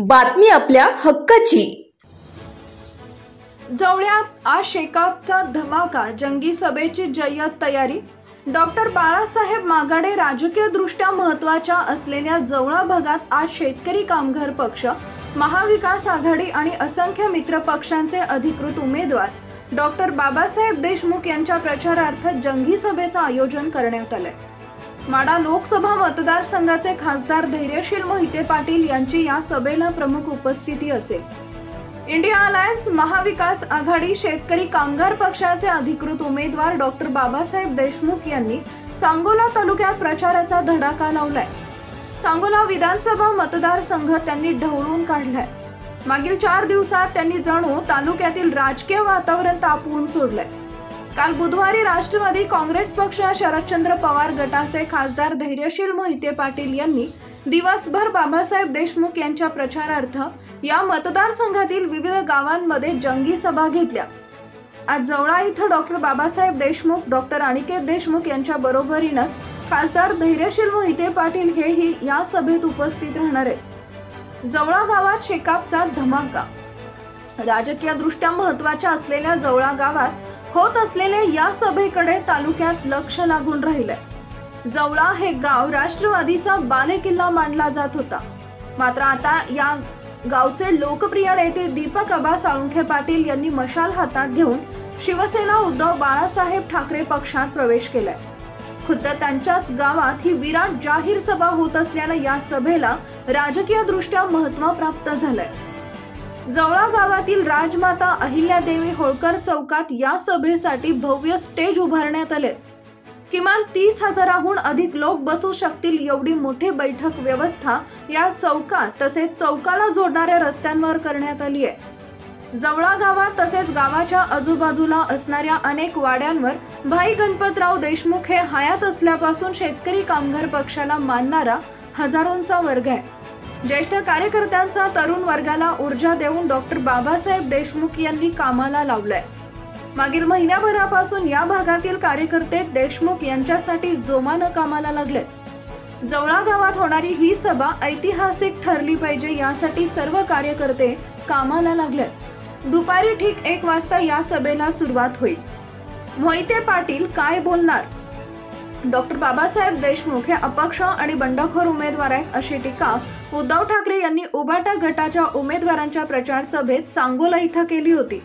बातमी आपल्या हक्काची। जवळ्यात आज शेकापचा धमाका, जंगी सभेची जय्यत तयारी। डॉक्टर बाळासाहेब मागाडे राजकीय दृष्ट्या महत्त्वाच्या असलेल्या जवळा भागात आज शेतकरी कामगार पक्ष, महाविकास आघाडी आणि असंख्य मित्र पक्षांचे अधिकृत उमेदवार डॉक्टर बाबासाहेब देशमुख यांच्या प्रचारार्थ जंगी सभेचं आयोजन करण्यात आले। माढा लोकसभा मतदारसंघाचे खासदार धैर्यशील मोहिते पाटील यांची या सभेला प्रमुख उपस्थिती असेल। इंडिया अलायन्स, महाविकास आघाडी, शेतकरी कामगार पक्षाचे अधिकृत उमेदवार डॉक्टर बाबासाहेब देशमुख यांनी सांगोला तालुक्यात प्रचाराचा धडाका लावलाय। सांगोला विधानसभा मतदारसंघ त्यांनी ढवळून काढलाय। मागील 4 दिवसात त्यांनी जणू तालुक्यातील राजकीय वातावरण तापवून सोडलंय। काल बुधवारी राष्ट्रवादी काँग्रेस पक्ष, शरदचंद्र पवार गटाचे खासदार धैर्यशील मोहिते पाटील यांनी दिवसभर बाबासाहेब देशमुख यांच्या प्रचारार्थ या मतदारसंघातील विविध गावांमध्ये जंगी सभा घेतल्या। आज जवळा इथं डॉक्टर बाबासाहेब देशमुख, डॉक्टर अनिकेत देशमुख यांच्या बरोबरीनंच खासदार धैर्यशील मोहिते पाटील हेही या सभेत उपस्थित राहणार आहेत। जवळा गावात शेकापचा धमाका। राजकीय दृष्ट्या महत्त्वाच्या असलेल्या जवळा गावात होत असलेल्या या सभेकडे तालुक्यात लक्ष लागून राहिलंय। जवळा हे गाव राष्ट्रवादीचा बालेकिल्ला मानला जात होता, मात्र आता या गावचे लोकप्रिय नेते दीपक आबा साळुंखे पाटील यांनी मशाल हातात घेऊन शिवसेना उद्धव बाळासाहेब ठाकरे पक्षात प्रवेश केलाय। खुद्द त्यांच्याच गावात ही विराट जाहीर सभा होत असल्यानं या सभेला राजकीय दृष्ट्या महत्त्व प्राप्त झालंय। जवळा गावातील राजमाता अहिल्यादेवी होळकर चौकात या सभेसाठी भव्य स्टेज उभारण्यात आले। किमान 30,000हून अधिक लोक बसू शकतील एवढी मोठी बैठक व्यवस्था या चौकात तसेच चौकाला जोडणाऱ्या रस्त्यांवर करण्यात आली आहे। जवळा गावात तसेच गावाच्या आजूबाजूला असणाऱ्या अनेक वाड्यांवर भाई गणपतराव देशमुख हे हयात असल्यापासून शेतकरी कामगार पक्षाला मानणारा हजारोंचा वर्ग आहे। ज्येष्ठ कार्यकर्त्यांचा तरुण वर्गाला ऊर्जा देऊन डॉक्टर बाबासाहेब देशमुख यांनी कामाला लावलंय। मागील महिन्याभरापासून या भागातील कार्यकर्ते देशमुख यांच्यासाठी जोमानं कामाला लागले। जवळा गावात होणारी ही सभा ऐतिहासिक ठरली पाहिजे यासाठी सर्व कार्यकर्ते कामाला लागले। दुपारी ठीक 1 वाजता या सभेला सुरुवात होईल। मोहिते पाटील काय बोलणार? डॉक्टर बाबासाहेब देशमुख हे अपक्ष आणि बंडखोर उमेदवार आहेत अशी टीका उद्धव ठाकरे यांनी उबाटा गटाच्या उमेदवारांच्या प्रचार सभेत सांगोला इथं केली होती।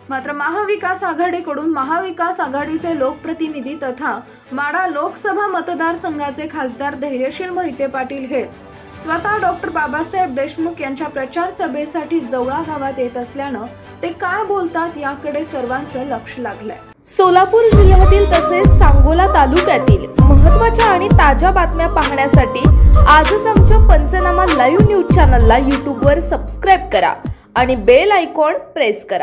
मात्र महाविकास आघाडीकडून महाविकास आघाडीचे लोकप्रतिनिधी तथा माढा लोकसभा मतदारसंघाचे खासदार धैर्यशील मोहिते पाटील हेच स्वतः डॉक्टर बाबासाहेब देशमुख यांच्या प्रचार सभेसाठी जवळा गावात येत असल्यानं ते काय बोलतात याकडे सर्वांचं लक्ष लागलंय। सोलापूर जिल्ह्यातील तसेच सांगोला तालुक्यातील महत्त्वाच्या आणि ताज्या बातम्या पाहण्यासाठी आजच आमच्या पंचनामा लाईव्ह न्यूज चॅनलला YouTube वर सबस्क्राइब करा आणि बेल आयकॉन प्रेस करा।